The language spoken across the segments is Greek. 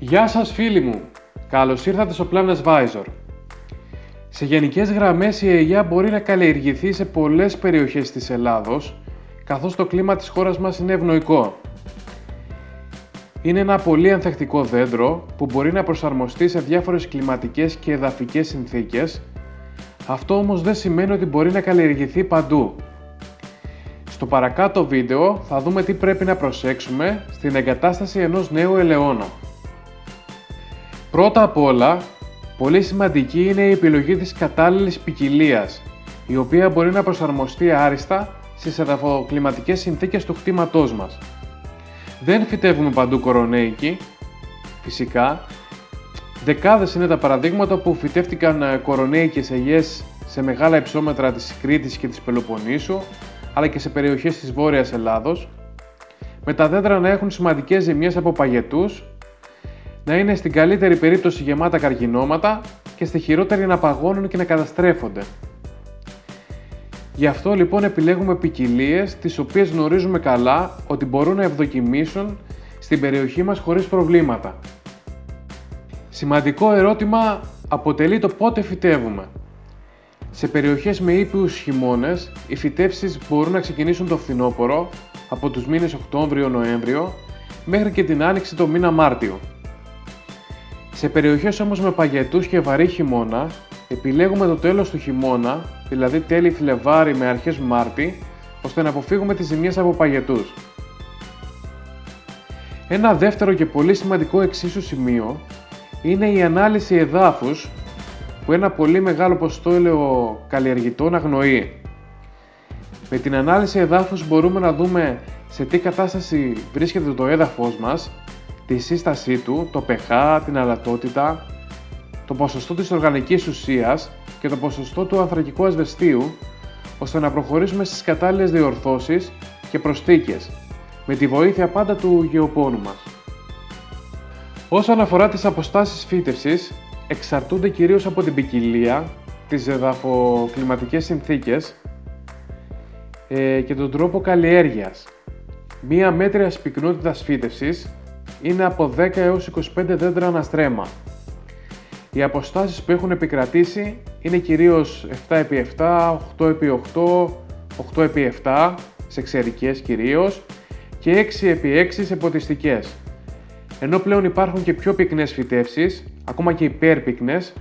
Γεια σας φίλοι μου! Καλώς ήρθατε στο Plant Advisor. Σε γενικές γραμμές η ελιά μπορεί να καλλιεργηθεί σε πολλές περιοχές της Ελλάδος, καθώς το κλίμα της χώρας μας είναι ευνοϊκό. Είναι ένα πολύ ανθεκτικό δέντρο που μπορεί να προσαρμοστεί σε διάφορες κλιματικές και εδαφικές συνθήκες. Αυτό όμως δεν σημαίνει ότι μπορεί να καλλιεργηθεί παντού. Στο παρακάτω βίντεο θα δούμε τι πρέπει να προσέξουμε στην εγκατάσταση ενός νέου ελαιώνα. Πρώτα απ' όλα, πολύ σημαντική είναι η επιλογή της κατάλληλης ποικιλίας, η οποία μπορεί να προσαρμοστεί άριστα στις εδαφοκλιματικές συνθήκες του κτήματός μας. Δεν φυτεύουμε παντού κορονέικοι, φυσικά. Δεκάδες είναι τα παραδείγματα που φυτεύτηκαν κορονέικες ελιές σε μεγάλα υψόμετρα της Κρήτης και της Πελοποννήσου, αλλά και σε περιοχές της Βόρειας Ελλάδος, με τα δέντρα να έχουν σημαντικές ζημιές από παγετούς, να είναι στην καλύτερη περίπτωση γεμάτα καρκινώματα και στη χειρότερη να παγώνουν και να καταστρέφονται. Γι' αυτό λοιπόν επιλέγουμε ποικιλίες τις οποίες γνωρίζουμε καλά ότι μπορούν να ευδοκιμήσουν στην περιοχή μας χωρίς προβλήματα. Σημαντικό ερώτημα αποτελεί το πότε φυτεύουμε. Σε περιοχές με ήπιους χειμώνες, οι φυτεύσεις μπορούν να ξεκινήσουν το φθινόπωρο από τους μήνες Οκτώβριο-Νοέμβριο μέχρι και την άνοιξη το μήνα Μάρτιο. Σε περιοχές όμως με παγετούς και βαρύ χειμώνα, επιλέγουμε το τέλος του χειμώνα, δηλαδή τέλη Φλεβάρι με αρχές Μάρτη, ώστε να αποφύγουμε τις ζημιές από παγετούς. Ένα δεύτερο και πολύ σημαντικό εξίσου σημείο είναι η ανάλυση εδάφους που ένα πολύ μεγάλο ποσοστό ελαιοκαλλιεργητών αγνοεί. Με την ανάλυση εδάφους μπορούμε να δούμε σε τι κατάσταση βρίσκεται το έδαφος μας, τη σύστασή του, το pH, την αλατότητα, το ποσοστό της οργανικής ουσίας και το ποσοστό του ανθρακικού ασβεστίου, ώστε να προχωρήσουμε στις κατάλληλες διορθώσεις και προσθήκες, με τη βοήθεια πάντα του γεωπόνου μας. Όσον αφορά τις αποστάσεις φύτευσης, εξαρτούνται κυρίως από την ποικιλία, τις εδαφοκλιματικές συνθήκες και τον τρόπο καλλιέργειας. Μία μέτρια πυκνότητας φύτευσης είναι από 10 έως 25 δέντρα ανά στρέμμα. Οι αποστάσεις που έχουν επικρατήσει είναι κυρίως 7x7, 8x8, 8x7 σε ξερικές κυρίως και 6x6 σε ποτιστικές. Ενώ πλέον υπάρχουν και πιο πυκνές φυτεύσεις, ακόμα και υπέρπυκνες,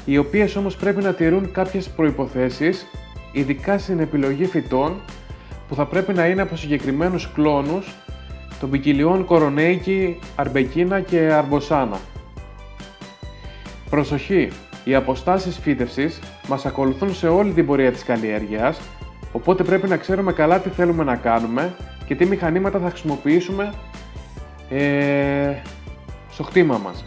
οι οποίες όμως πρέπει να τηρούν κάποιες προϋποθέσεις, ειδικά στην επιλογή φυτών που θα πρέπει να είναι από συγκεκριμένους κλόνους των ποικιλιών κορονέικη, αρμπεκίνα και αρμποσάνα. Προσοχή! Οι αποστάσεις φύτευσης μας ακολουθούν σε όλη την πορεία της καλλιέργειας, οπότε πρέπει να ξέρουμε καλά τι θέλουμε να κάνουμε και τι μηχανήματα θα χρησιμοποιήσουμε στο κτήμα μας.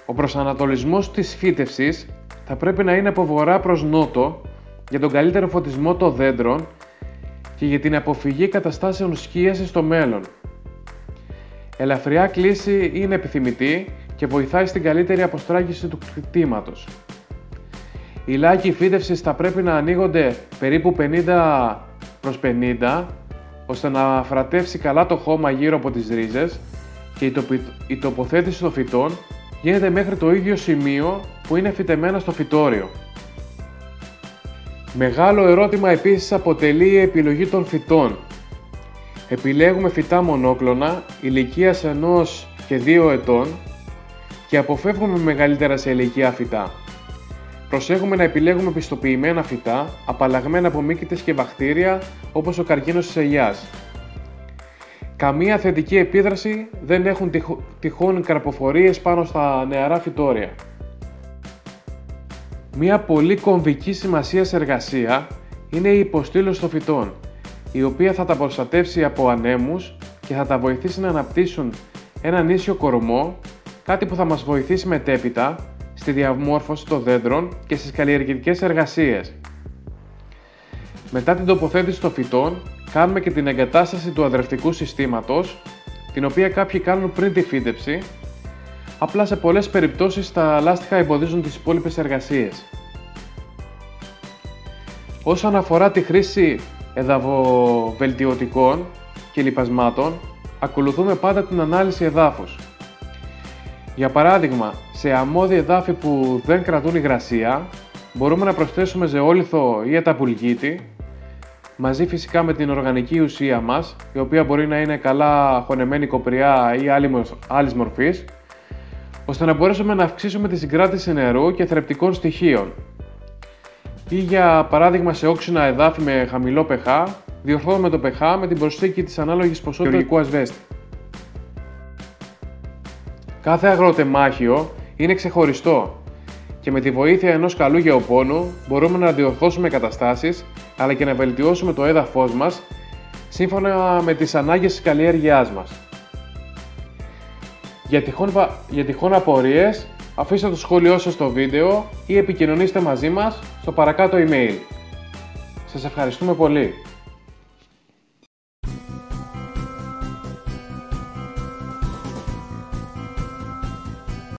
Ο προσανατολισμός της φύτευσης θα πρέπει να είναι από βορρά προς νότο για τον καλύτερο φωτισμό των δέντρων και για την αποφυγή καταστάσεων σκίασης στο μέλλον. Ελαφριά κλίση είναι επιθυμητή και βοηθάει στην καλύτερη αποστράγγιση του κτήματος. Οι λάκκοι φύτευσης θα πρέπει να ανοίγονται περίπου 50 προς 50, ώστε να φρατεύσει καλά το χώμα γύρω από τις ρίζες και η τοποθέτηση των φυτών γίνεται μέχρι το ίδιο σημείο που είναι φυτεμένα στο φυτόριο. Μεγάλο ερώτημα επίσης αποτελεί η επιλογή των φυτών. Επιλέγουμε φυτά μονόκλωνα ηλικίας 1 και 2 ετών και αποφεύγουμε μεγαλύτερα σε ηλικία φυτά. Προσέχουμε να επιλέγουμε πιστοποιημένα φυτά, απαλλαγμένα από μύκητες και βακτήρια όπως ο καρκίνος της ελιάς. Καμία θετική επίδραση δεν έχουν τυχόν καρποφορίες πάνω στα νεαρά φυτόρια. Μία πολύ κομβική σημασίας εργασία είναι η υποστήλωση των φυτών, η οποία θα τα προστατεύσει από ανέμους και θα τα βοηθήσει να αναπτύσσουν έναν ίσιο κορμό, κάτι που θα μας βοηθήσει μετέπειτα στη διαμόρφωση των δέντρων και στις καλλιεργητικές εργασίες. Μετά την τοποθέτηση των φυτών, κάνουμε και την εγκατάσταση του αδρευτικού συστήματος, την οποία κάποιοι κάνουν πριν τη φύτευση, απλά σε πολλές περιπτώσεις τα λάστιχα εμποδίζουν τις υπόλοιπες εργασίες. Όσον αφορά τη χρήση εδαφοβελτιωτικών και λιπασμάτων, ακολουθούμε πάντα την ανάλυση εδάφους. Για παράδειγμα, σε αμμώδη εδάφη που δεν κρατούν υγρασία, μπορούμε να προσθέσουμε ζεόλιθο ή εταπουλγίτη, μαζί φυσικά με την οργανική ουσία μας, η οποία μπορεί να είναι καλά χωνεμένη κοπριά ή άλλης μορφής, ώστε να μπορέσουμε να αυξήσουμε τη συγκράτηση νερού και θρεπτικών στοιχείων. Ή για παράδειγμα σε όξινα εδάφη με χαμηλό pH, διορθώνουμε το pH με την προσθήκη της ανάλογης ποσότητας γεωργικού ασβέστη. Κάθε αγροτεμάχιο είναι ξεχωριστό και με τη βοήθεια ενός καλού γεωπόνου μπορούμε να διορθώσουμε καταστάσεις αλλά και να βελτιώσουμε το έδαφος μας σύμφωνα με τις ανάγκες της καλλιέργειάς μας. Για τυχόν απορίες, αφήστε το σχόλιο σας στο βίντεο ή επικοινωνήστε μαζί μας στο παρακάτω email. Σας ευχαριστούμε πολύ!